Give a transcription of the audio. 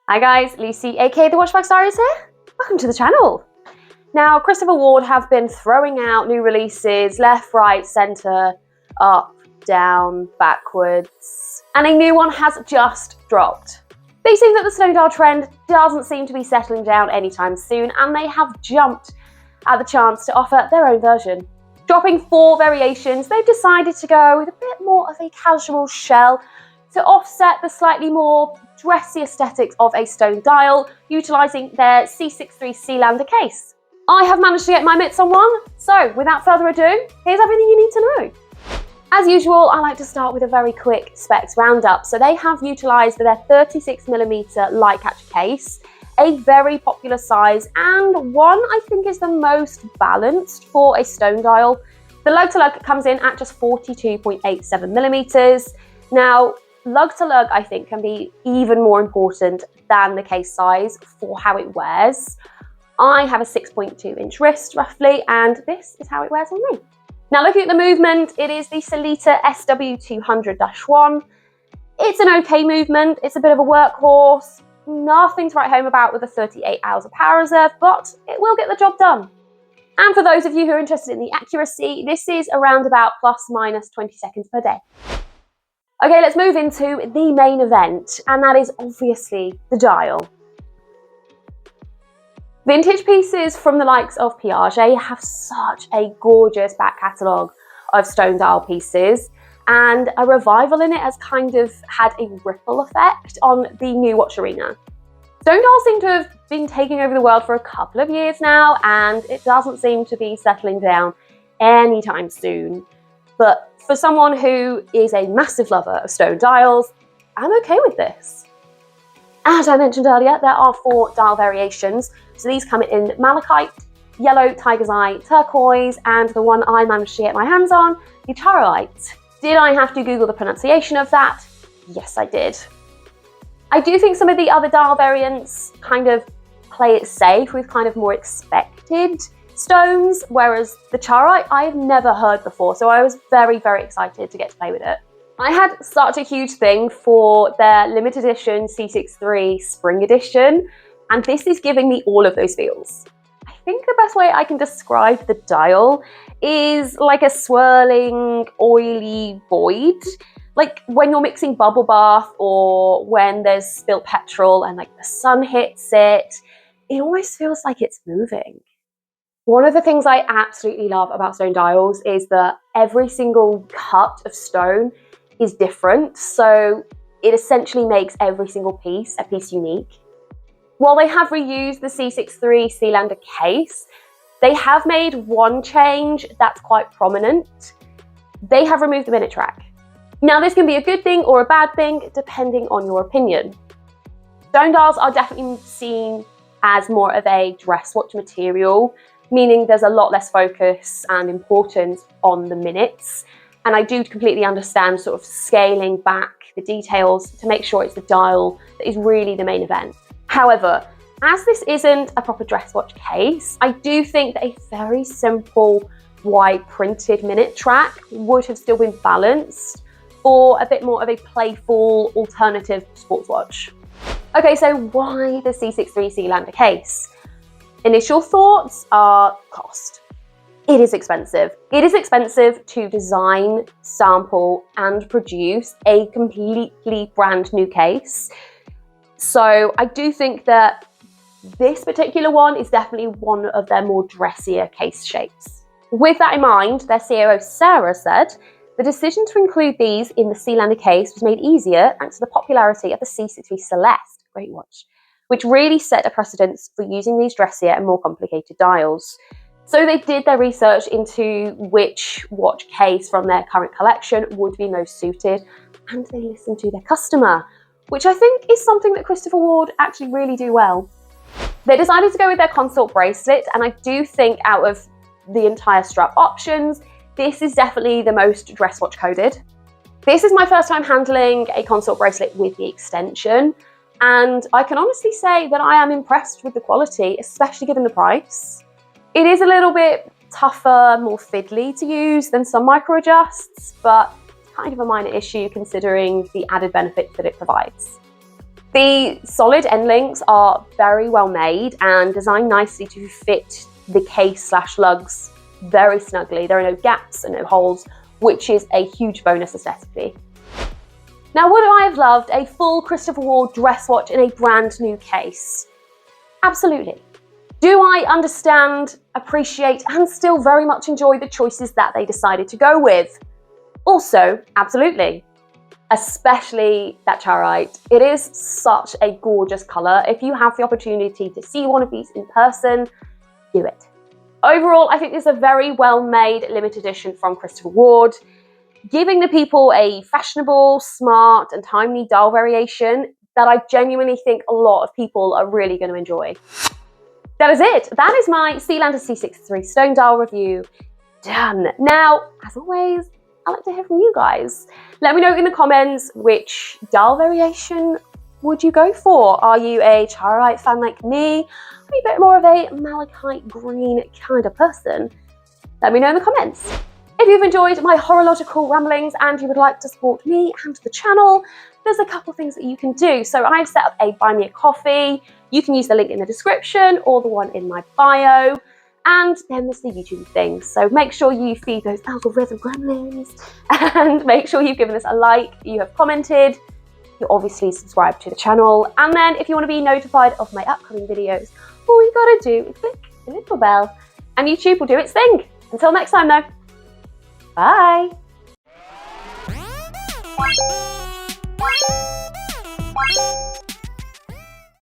Hi guys, Lucy aka the Washback Diaries here. Welcome to the channel. Now, Christopher Ward have been throwing out new releases left, right, centre, up, down, backwards, and a new one has just dropped. They seem that the stone dial trend doesn't seem to be settling down anytime soon, and they have jumped at the chance to offer their own version. Dropping 4 variations, they've decided to go with a bit more of a casual shell to offset the slightly more dressy aesthetics of a stone dial, utilising their C63 Sealander case. I have managed to get my mitts on one, so without further ado, here's everything you need to know. As usual, I like to start with a very quick specs roundup. So they have utilised their 36mm light catcher case, a very popular size and one I think is the most balanced for a stone dial. The lug to lug comes in at just 42.87mm. Now, lug to lug I think can be even more important than the case size for how it wears. I have a 6.2 inch wrist roughly, and this is how it wears on me. Now, looking at the movement, it is the Sellita SW200-1. It's an okay movement, it's a bit of a workhorse, nothing to write home about with the 38 hours of power reserve, but it will get the job done. And for those of you who are interested in the accuracy, this is around about plus minus 20 seconds per day. Okay, let's move into the main event, and that is obviously the dial. Vintage pieces from the likes of Piaget have such a gorgeous back catalogue of stone dial pieces, and a revival in it has kind of had a ripple effect on the new watch arena. Stone dials seem to have been taking over the world for a couple of years now, and it doesn't seem to be settling down anytime soon. But for someone who is a massive lover of stone dials, I'm okay with this. As I mentioned earlier, there are 4 dial variations. So these come in Malachite, yellow, tiger's eye, turquoise, and the one I managed to get my hands on, the Charoïte. Did I have to Google the pronunciation of that? Yes, I did. I do think some of the other dial variants kind of play it safe with kind of more expected stones, whereas the Charoïte I've never heard before, so I was very, very excited to get to play with it. I had such a huge thing for their limited edition C63 Spring Edition, and this is giving me all of those feels. I think the best way I can describe the dial is like a swirling, oily void. Like when you're mixing bubble bath or when there's spilled petrol and like the sun hits it, it almost feels like it's moving. One of the things I absolutely love about stone dials is that every single cut of stone is different, so it essentially makes every single piece a piece unique. While they have reused the C63 Sealander case, they have made one change that's quite prominent. They have removed the minute track. Now, this can be a good thing or a bad thing, depending on your opinion. Stone dials are definitely seen as more of a dress watch material, meaning there's a lot less focus and importance on the minutes. And I do completely understand sort of scaling back the details to make sure it's the dial that is really the main event. However, as this isn't a proper dress watch case, I do think that a very simple white printed minute track would have still been balanced for a bit more of a playful alternative sports watch. Okay, so why the C63 Sealander case? Initial thoughts are cost. It is expensive. It is expensive to design, sample, and produce a completely brand new case. So I do think that this particular one is definitely one of their more dressier case shapes. With that in mind, their CEO Sarah said, the decision to include these in the Sealander case was made easier thanks to the popularity of the C63 Celeste, great watch, which really set a precedence for using these dressier and more complicated dials. So they did their research into which watch case from their current collection would be most suited, and they listened to their customer, which I think is something that Christopher Ward actually really do well. They decided to go with their consort bracelet, and I do think out of the entire strap options, this is definitely the most dress watch coded. This is my first time handling a consort bracelet with the extension, and I can honestly say that I am impressed with the quality, especially given the price. It is a little bit tougher, more fiddly to use than some micro adjusts, but it's kind of a minor issue considering the added benefits that it provides. The solid end links are very well made and designed nicely to fit the case/lugs very snugly. There are no gaps and no holes, which is a huge bonus aesthetically. Now, would I have loved a full Christopher Ward dress watch in a brand new case? Absolutely. Do I understand, appreciate, and still very much enjoy the choices that they decided to go with? Also, absolutely. Especially that Charoïte. It is such a gorgeous colour. If you have the opportunity to see one of these in person, do it. Overall, I think this is a very well-made limited edition from Christopher Ward, giving the people a fashionable, smart, and timely dial variation that I genuinely think a lot of people are really going to enjoy. That is it. That is my Sealander C63 stone dial review done. Now, as always, I'd like to hear from you guys. Let me know in the comments which dial variation would you go for? Are you a Charoïte fan like me? Are you a bit more of a Malachite green kind of person? Let me know in the comments. If you've enjoyed my horological ramblings and you would like to support me and the channel, there's a couple things that you can do. So I've set up a Buy Me a Coffee. You can use the link in the description or the one in my bio. And then there's the YouTube thing. So make sure you feed those algorithm gremlins and make sure you've given us a like, you have commented, you're obviously subscribed to the channel. And then if you want to be notified of my upcoming videos, all you gotta do is click the little bell and YouTube will do its thing. Until next time though, bye. Bye.